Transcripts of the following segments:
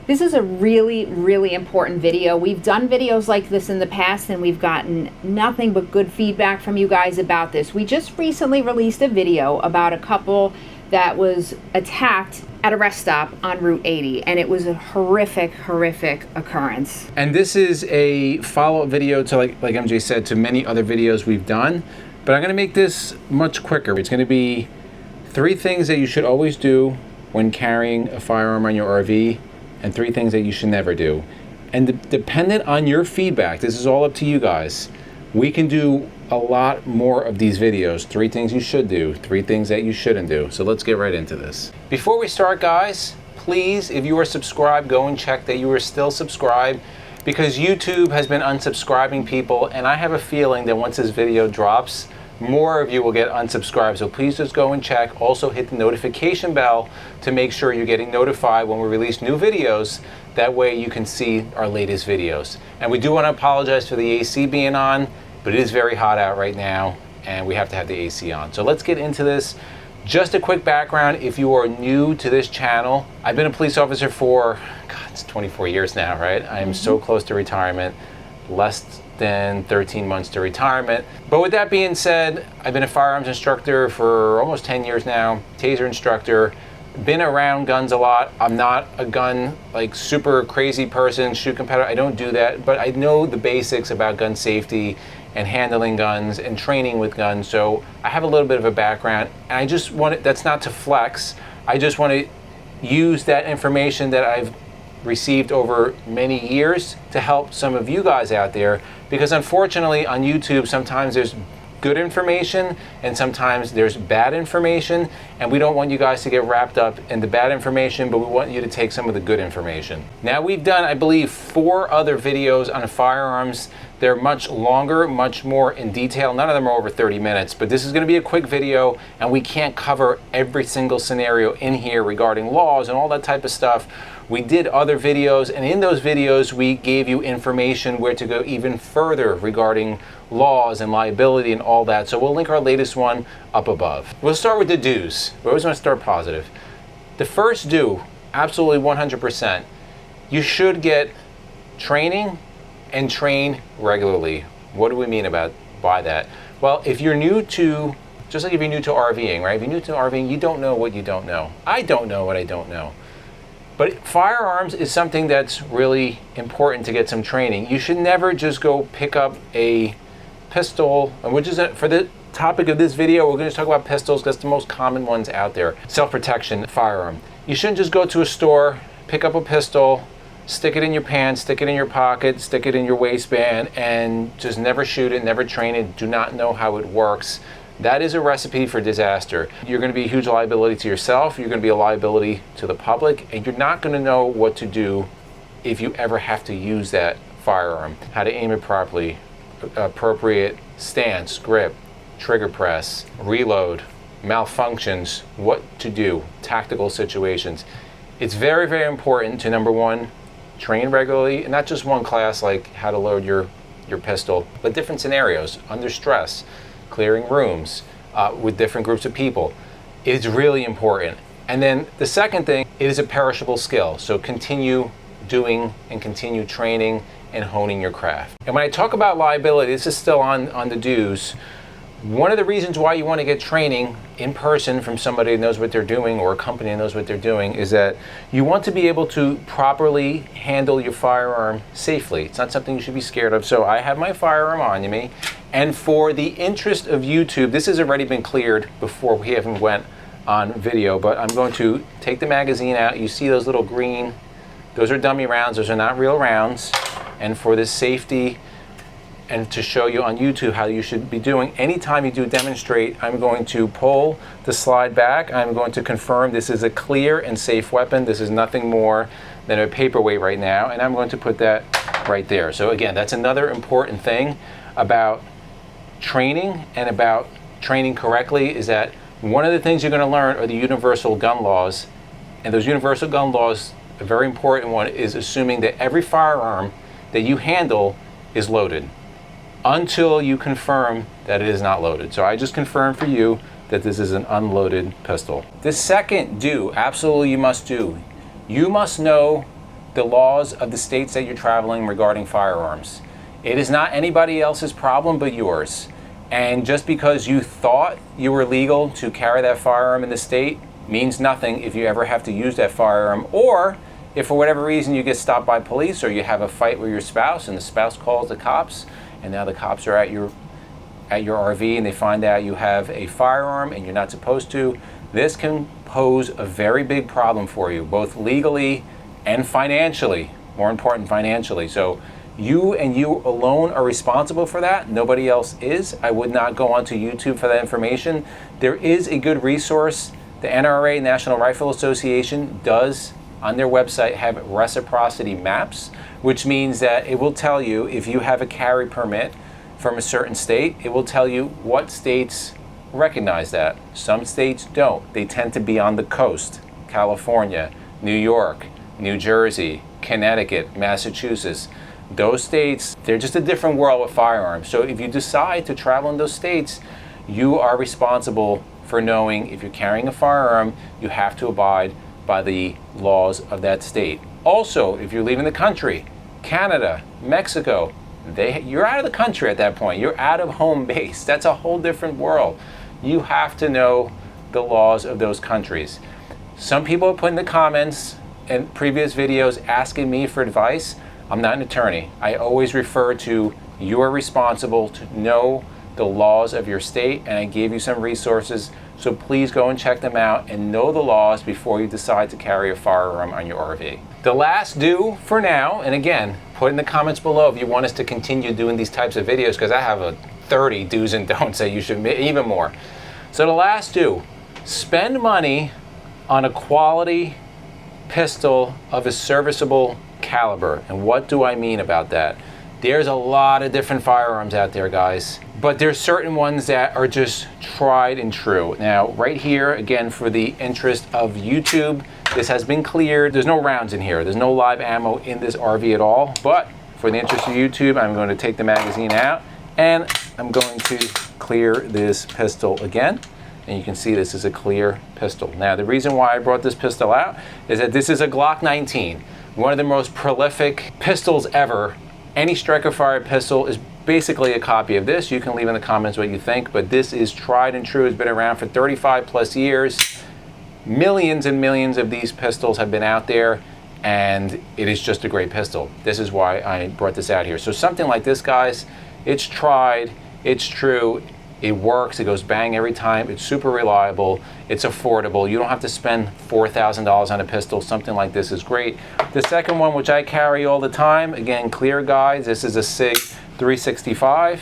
This is a really, really important video. We've done videos like this in the past and we've gotten nothing but good feedback from you guys about this. We just recently released a video about a couple that was attacked at a rest stop on Route 80, and it was a horrific occurrence. And this is a follow-up video to, like MJ said, to many other videos we've done, but I'm gonna make this much quicker. It's gonna be 3 things that you should always do when carrying a firearm on your RV, and 3 things that you should never do. And dependent on your feedback, this is all up to you guys, we can do a lot more of these videos. 3 things you should do, 3 things that you shouldn't do. So let's get right into this. Before we start, guys, please, if you are subscribed, go and check that you are still subscribed, because YouTube has been unsubscribing people, and I have a feeling that once this video drops, more of you will get unsubscribed. So please just go and check. Also hit the notification bell to make sure you're getting notified when we release new videos. That way you can see our latest videos. And we do want to apologize for the AC being on, but it is very hot out right now and we have to have the AC on. So let's get into this. Just a quick background, if you are new to this channel, I've been a police officer for, God, it's 24 years now, right? I am so close to retirement, less than 13 months to retirement. But with that being said, I've been a firearms instructor for almost 10 years now, taser instructor, been around guns a lot. I'm not a gun, like, super crazy person, shoot competitor, I don't do that, but I know the basics about gun safety and handling guns and training with guns, so I have a little bit of a background, and I just want it, that's not to flex, I just want to use that information that I've received over many years to help some of you guys out there, because unfortunately on YouTube sometimes there's good information and sometimes there's bad information, and we don't want you guys to get wrapped up in the bad information, but we want you to take some of the good information. Now, we've done, I believe, 4 other videos on firearms. They're much longer, much more in detail. None of them are over 30 minutes, but this is going to be a quick video, and we can't cover every single scenario in here regarding laws and all that type of stuff. We did other videos, and in those videos we gave you information where to go even further regarding laws and liability and all that. So we'll link our latest one up above. We'll start with the do's. We always want to start positive. The first do, absolutely 100%, you should get training and train regularly. What do we mean by that? Well, if you're new to, just like if you're new to RVing, right? If you're new to RVing, you don't know what you don't know. I don't know what I don't know. But firearms is something that's really important to get some training. You should never just go pick up a pistol, which is for the topic of this video, we're going to talk about pistols because that's the most common ones out there. Self-protection firearm. You shouldn't just go to a store, pick up a pistol, stick it in your pants, stick it in your pocket, stick it in your waistband, and just never shoot it, never train it, do not know how it works. That is a recipe for disaster. You're going to be a huge liability to yourself, you're going to be a liability to the public, and you're not going to know what to do if you ever have to use that firearm. How to aim it properly, appropriate stance, grip, trigger press, reload, malfunctions, what to do, tactical situations. It's very, very important to, number 1, train regularly, and not just one class like how to load your pistol, but different scenarios, under stress, clearing rooms, with different groups of people. It's really important. And then the second thing, it is a perishable skill. So continue doing and continue training and honing your craft. And when I talk about liability, this is still on the do's. One of the reasons why you want to get training in person from somebody who knows what they're doing, or a company that knows what they're doing, is that you want to be able to properly handle your firearm safely. It's not something you should be scared of. So I have my firearm on me, and for the interest of YouTube, this has already been cleared before we even went on video, but I'm going to take the magazine out. You see those little green, those are dummy rounds, those are not real rounds. And for this safety, and to show you on YouTube how you should be doing, anytime you do demonstrate, I'm going to pull the slide back. I'm going to confirm this is a clear and safe weapon. This is nothing more than a paperweight right now, and I'm going to put that right there. So again, that's another important thing about training and about training correctly, is that one of the things you're going to learn are the universal gun laws. And those universal gun laws, a very important one, is assuming that every firearm that you handle is loaded until you confirm that it is not loaded. So I just confirmed for you that this is an unloaded pistol. The second do, absolutely you must do, you must know the laws of the states that you're traveling regarding firearms. It is not anybody else's problem but yours. And just because you thought you were legal to carry that firearm in the state means nothing if you ever have to use that firearm, or if for whatever reason you get stopped by police or you have a fight with your spouse and the spouse calls the cops and now the cops are at your RV and they find out you have a firearm and you're not supposed to. This can pose a very big problem for you, both legally and financially, more important, financially. So you and you alone are responsible for that. Nobody else is. I would not go onto YouTube for that information. There is a good resource. The NRA, National Rifle Association, does on their website have reciprocity maps, which means that it will tell you if you have a carry permit from a certain state, it will tell you what states recognize that. Some states don't. They tend to be on the coast. California, New York, New Jersey, Connecticut, Massachusetts. Those states, they're just a different world with firearms. So if you decide to travel in those states, you are responsible for knowing if you're carrying a firearm, you have to abide by the laws of that state. Also, if you're leaving the country, Canada, Mexico, you're out of the country at that point. You're out of home base. That's a whole different world. You have to know the laws of those countries. Some people have put in the comments in previous videos asking me for advice. I'm not an attorney. I always refer to you are responsible to know the laws of your state, and I gave you some resources, so please go and check them out and know the laws before you decide to carry a firearm on your RV. The last do for now, and again, put in the comments below if you want us to continue doing these types of videos, because I have 30 do's and don'ts that you should, even more. So the last do, spend money on a quality pistol of a serviceable caliber. And what do I mean about that? There's a lot of different firearms out there, guys, but there's certain ones that are just tried and true. Now, right here, again, for the interest of YouTube, this has been cleared. There's no rounds in here. There's no live ammo in this RV at all, but for the interest of YouTube, I'm going to take the magazine out and I'm going to clear this pistol again. And you can see this is a clear pistol. Now, the reason why I brought this pistol out is that this is a Glock 19, one of the most prolific pistols ever. Any striker-fired pistol is basically a copy of this. You can leave in the comments what you think, but this is tried and true. It's been around for 35 plus years. Millions and millions of these pistols have been out there, and it is just a great pistol. This is why I brought this out here. So something like this, guys, it's tried, it's true, it works, it goes bang every time, it's super reliable, it's affordable, you don't have to spend $4,000 on a pistol. Something like this is great. The second one, which I carry all the time, again, clear guys, this is a SIG 365,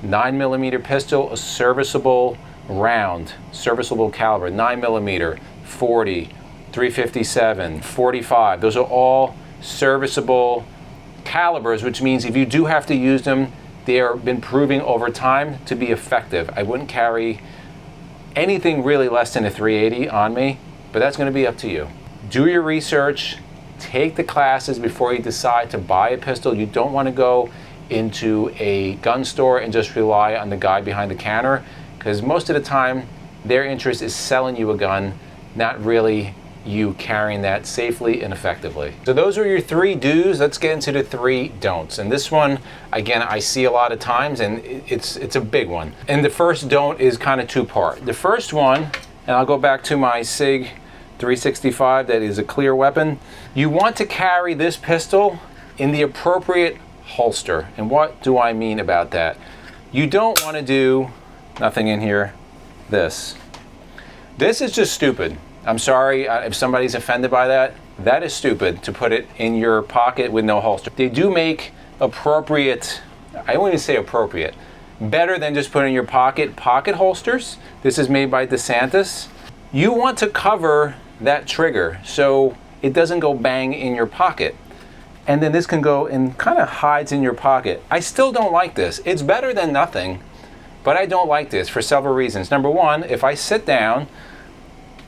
9mm pistol, a serviceable round, serviceable caliber, 9mm, 40, 357, 45, those are all serviceable calibers, which means if you do have to use them, they've been proving over time to be effective. I wouldn't carry anything really less than a 380 on me, but that's going to be up to you. Do your research, take the classes before you decide to buy a pistol. You don't want to go into a gun store and just rely on the guy behind the counter, because most of the time their interest is selling you a gun, not really you carrying that safely and effectively. So those are your 3 do's. Let's get into the 3 don'ts. And this one, again, I see a lot of times, and it's a big one. And the first don't is kind of 2-part. The first one, and I'll go back to my SIG 365, that is a clear weapon. You want to carry this pistol in the appropriate holster. And what do I mean about that? You don't want to do, nothing in here, this. This is just stupid. I'm sorry if somebody's offended by that. That is stupid to put it in your pocket with no holster. They do make appropriate, I won't even say appropriate, better than just putting in your pocket holsters. This is made by DeSantis. You want to cover that trigger so it doesn't go bang in your pocket. And then this can go and kind of hides in your pocket. I still don't like this. It's better than nothing, but I don't like this for several reasons. Number one, if I sit down,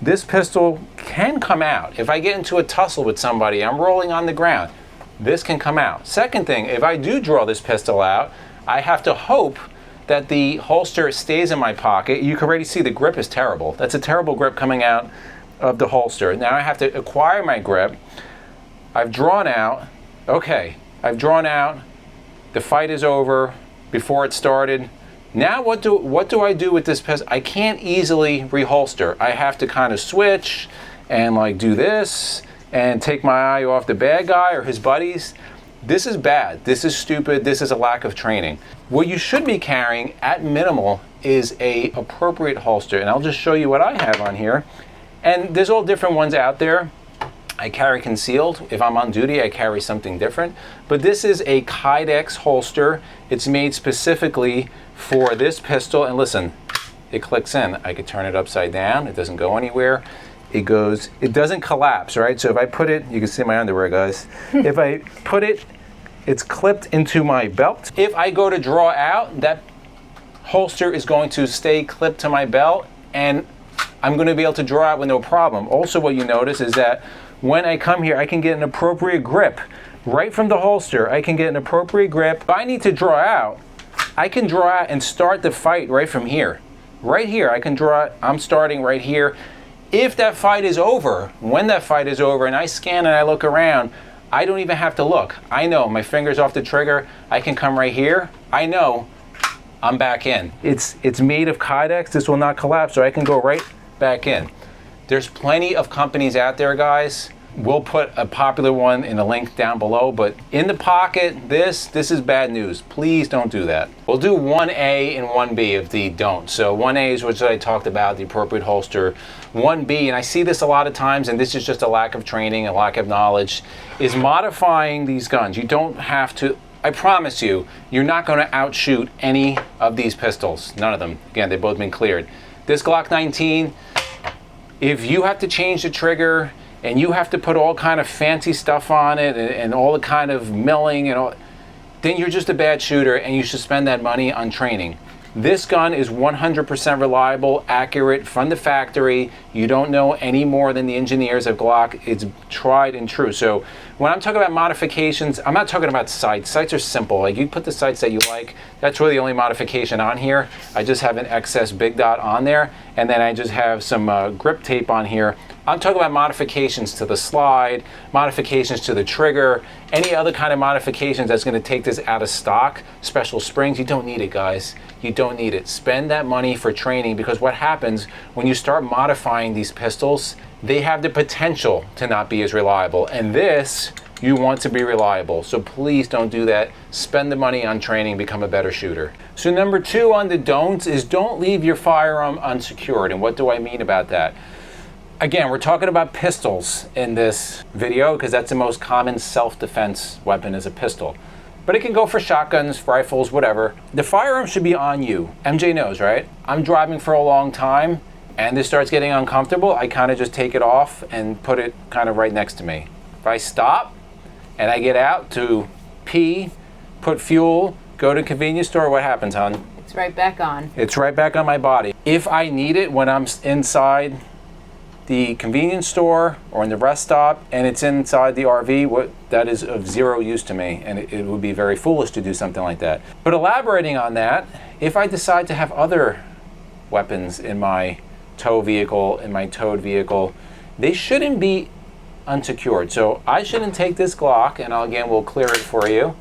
this pistol can come out. If I get into a tussle with somebody, I'm rolling on the ground, this can come out. Second thing, if I do draw this pistol out, I have to hope that the holster stays in my pocket. You can already see the grip is terrible. That's a terrible grip coming out of the holster. Now I have to acquire my grip. I've drawn out. Okay, I've drawn out. The fight is over before it started. Now what do I do with this pistol? I can't easily reholster. I have to kind of switch and like do this and take my eye off the bad guy or his buddies. This is bad. This is stupid. This is a lack of training. What you should be carrying at minimal is a appropriate holster. And I'll just show you what I have on here. And there's all different ones out there. I carry concealed. If I'm on duty, I carry something different. But this is a Kydex holster. It's made specifically for this pistol. And listen, it clicks in. I could turn it upside down. It doesn't go anywhere. It doesn't collapse, right? So if I put it, you can see my underwear, guys. If I put it, it's clipped into my belt. If I go to draw out, that holster is going to stay clipped to my belt, and I'm going to be able to draw out with no problem. Also, what you notice is that when I come here, I can get an appropriate grip. Right from the holster, I can get an appropriate grip. If I need to draw out, I can draw out and start the fight right from here. Right here, I can draw, I'm starting right here. If that fight is over, when that fight is over and I scan and I look around, I don't even have to look. I know my finger's off the trigger. I can come right here. I know I'm back in. It's made of Kydex. This will not collapse, so I can go right back in. There's plenty of companies out there, guys. We'll put a popular one in a link down below, but in the pocket, this is bad news. Please don't do that. We'll do 1A and 1B of the don't. So 1A is what I talked about, the appropriate holster. 1B, and I see this a lot of times, and this is just a lack of training, a lack of knowledge, is modifying these guns. You don't have to, I promise you, you're not going to outshoot any of these pistols. None of them. Again, they've both been cleared. This Glock 19, if you have to change the trigger, and you have to put all kind of fancy stuff on it and all the kind of milling and all, then you're just a bad shooter and you should spend that money on training. This gun is 100% reliable, accurate from the factory. You don't know any more than the engineers of Glock. It's tried and true. So when I'm talking about modifications, I'm not talking about sights. Sights are simple. Like, you put the sights that you like. That's really the only modification on here. I just have an excess big dot on there, and then I just have some grip tape on here. I'm talking about modifications to the slide, modifications to the trigger, any other kind of modifications that's going to take this out of stock. Special springs, you don't need it, guys. You don't need it. Spend that money for training, because what happens when you start modifying these pistols, they have the potential to not be as reliable. And this, you want to be reliable. So please don't do that. Spend the money on training, become a better shooter. So number 2 on the don'ts is don't leave your firearm unsecured. And what do I mean about that? Again, we're talking about pistols in this video because that's the most common self-defense weapon, is a pistol. But it can go for shotguns, rifles, whatever. The firearm should be on you. MJ knows, right? I'm driving for a long time and this starts getting uncomfortable. I kind of just take it off and put it kind of right next to me. If I stop and I get out to pee, put fuel, go to a convenience store, what happens, hon? It's right back on. It's right back on my body. If I need it when I'm inside the convenience store or in the rest stop and it's inside the RV, that is of zero use to me, and it would be very foolish to do something like that. But elaborating on that, if I decide to have other weapons in my tow vehicle, in my towed vehicle, they shouldn't be unsecured. So I shouldn't take this Glock, and again, we'll clear it for you,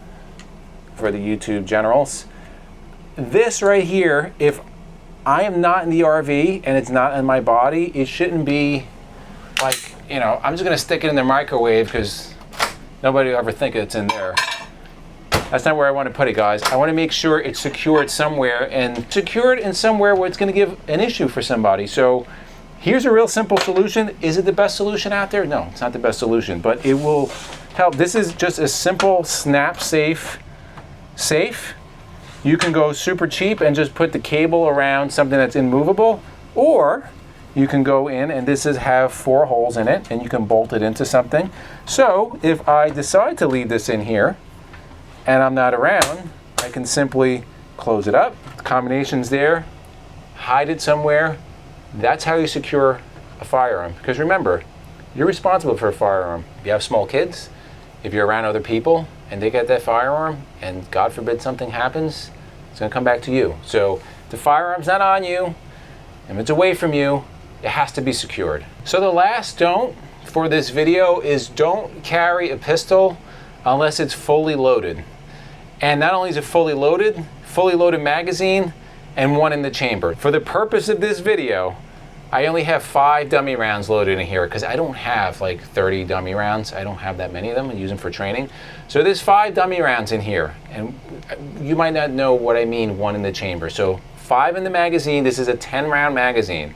for the YouTube generals. This right here, if I am not in the RV and it's not in my body, it shouldn't be like, you know, I'm just gonna stick it in the microwave because nobody will ever think it's in there. That's not where I want to put it, guys. I want to make sure it's secured somewhere, and secured in somewhere where it's gonna give an issue for somebody. So here's a real simple solution. Is it the best solution out there? No, it's not the best solution, but it will help. This is just a simple snap safe. You can go super cheap and just put the cable around something that's immovable, or you can go in, and this have 4 holes in it, and you can bolt it into something. So if I decide to leave this in here and I'm not around, I can simply close it up. The combination's there, hide it somewhere. That's how you secure a firearm. Because remember, you're responsible for a firearm. If you have small kids, if you're around other people and they get that firearm and God forbid something happens, it's gonna come back to you. So the firearm's not on you, and if it's away from you, it has to be secured. So the last don't for this video is don't carry a pistol unless it's fully loaded. And not only is it fully loaded magazine and one in the chamber. For the purpose of this video, I only have 5 dummy rounds loaded in here because I don't have like 30 dummy rounds. I don't have that many of them. I use them for training. So there's 5 dummy rounds in here. And you might not know what I mean, one in the chamber. So 5 in the magazine. This is a 10-round magazine.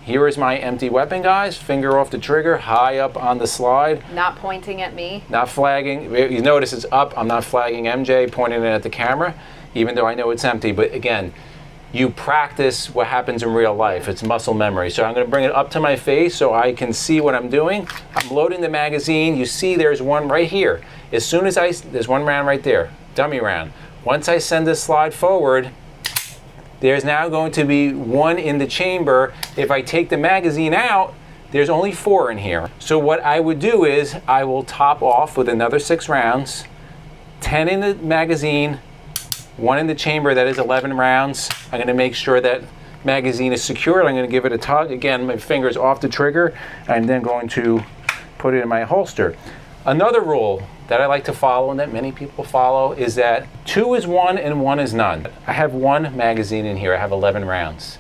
Here is my empty weapon, guys. Finger off the trigger, high up on the slide. Not pointing at me. Not flagging. You notice it's up. I'm not flagging MJ, pointing it at the camera, even though I know it's empty. But again, you practice what happens in real life. It's muscle memory. So I'm going to bring it up to my face so I can see what I'm doing. I'm loading the magazine. You see there's one right here. As soon as there's one round right there, dummy round. Once I send this slide forward, there's now going to be one in the chamber. If I take the magazine out, there's only 4 in here. So what I would do is I will top off with another 6 rounds, 10 in the magazine, 1 in the chamber. That is 11 rounds. I'm going to make sure that magazine is secured. I'm going to give it a tug. Again, my finger's off the trigger. I'm then going to put it in my holster. Another rule that I like to follow and that many people follow is that 2 is 1 and 1 is none. I have 1 magazine in here. I have 11 rounds.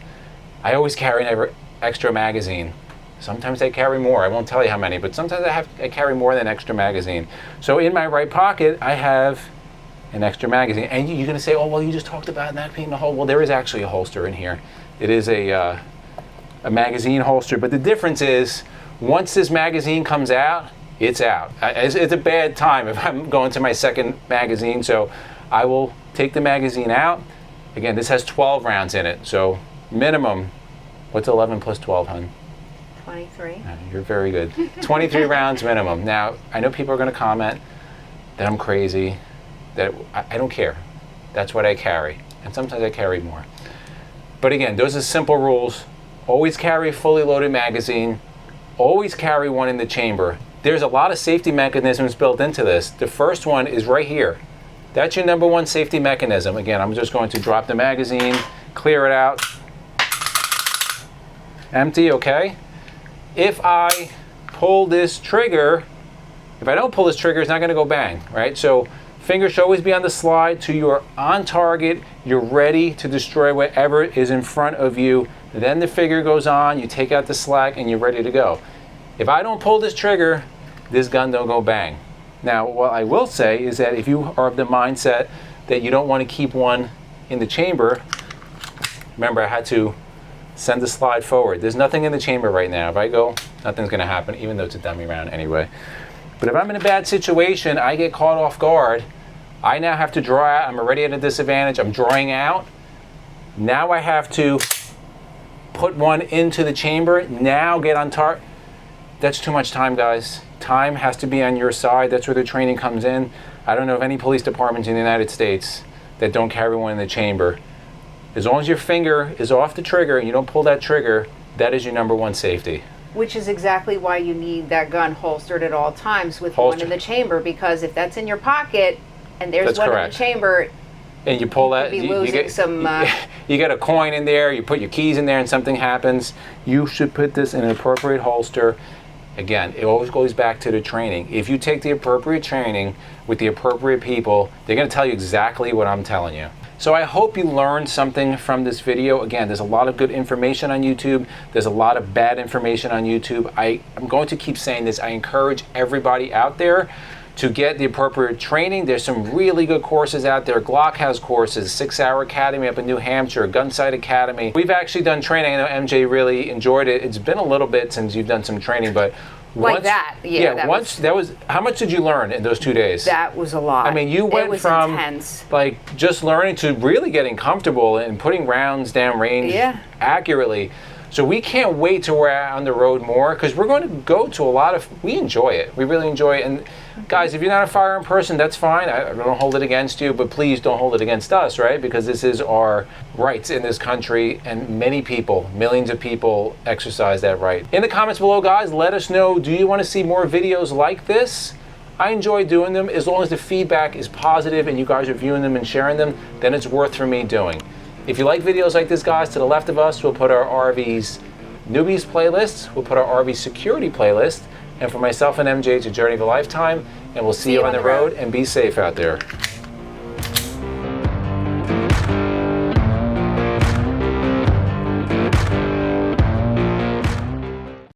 I always carry an extra magazine. Sometimes I carry more. I won't tell you how many, but sometimes I carry more than extra magazine. So in my right pocket, I have an extra magazine. And you're going to say, oh, well, you just talked about that being the hole. Well, there is actually a holster in here. It is a magazine holster. But the difference is, once this magazine comes out, it's out. It's a bad time if I'm going to my second magazine. So I will take the magazine out. Again, this has 12 rounds in it. So minimum, what's 11 plus 12, hun? 23. You're very good. 23 rounds minimum. Now, I know people are going to comment that I'm crazy, that I don't care. That's what I carry. And sometimes I carry more. But again, those are simple rules. Always carry a fully loaded magazine. Always carry 1 in the chamber. There's a lot of safety mechanisms built into this. The first one is right here. That's your number 1 safety mechanism. Again, I'm just going to drop the magazine, clear it out. Empty, okay? If I pull this trigger, if I don't pull this trigger, it's not going to go bang, right? So fingers should always be on the slide till you're on target. You're ready to destroy whatever is in front of you. Then the figure goes on, you take out the slack, and you're ready to go. If I don't pull this trigger, this gun don't go bang. Now, what I will say is that if you are of the mindset that you don't want to keep 1 in the chamber, remember I had to send the slide forward. There's nothing in the chamber right now. If I go, nothing's going to happen, even though it's a dummy round anyway. But if I'm in a bad situation, I get caught off guard, I now have to draw out. I'm already at a disadvantage. I'm drawing out. Now I have to put 1 into the chamber. Now get on target. That's too much time, guys. Time has to be on your side. That's where the training comes in. I don't know of any police departments in the United States that don't carry 1 in the chamber. As long as your finger is off the trigger and you don't pull that trigger, that is your number 1 safety. Which is exactly why you need that gun holstered at all times with 1 in the chamber, because if that's in your pocket and there's 1 in the chamber, and you pull that, you get a coin in there, you put your keys in there and something happens, you should put this in an appropriate holster. Again, it always goes back to the training. If you take the appropriate training with the appropriate people, they're going to tell you exactly what I'm telling you. So I hope you learned something from this video. Again, there's a lot of good information on YouTube. There's a lot of bad information on YouTube. I'm going to keep saying this. I encourage everybody out there to get the appropriate training. There's some really good courses out there. Glock has courses, 6 Hour Academy up in New Hampshire, Gunsight Academy. We've actually done training. I know MJ really enjoyed it. It's been a little bit since you've done some training, but like that, yeah. That was. How much did you learn in those 2 days? That was a lot. I mean, you went from intense. Like just learning to really getting comfortable and putting rounds down range accurately. So we can't wait till we're out on the road more, because we're going to go to a lot of. We enjoy it. We really enjoy it. And guys, if you're not a firearm person, that's fine. I don't hold it against you, but please don't hold it against us, right? Because this is our rights in this country, and many people, millions of people, exercise that right. In the comments below, guys, let us know, do you want to see more videos like this? I enjoy doing them. As long as the feedback is positive and you guys are viewing them and sharing them, then it's worth for me doing. If you like videos like this, guys, to the left of us, we'll put our RV's newbies playlist, we'll put our RV security playlist, And for myself and MJ, it's a journey of a lifetime, and we'll see you on the road, and be safe out there.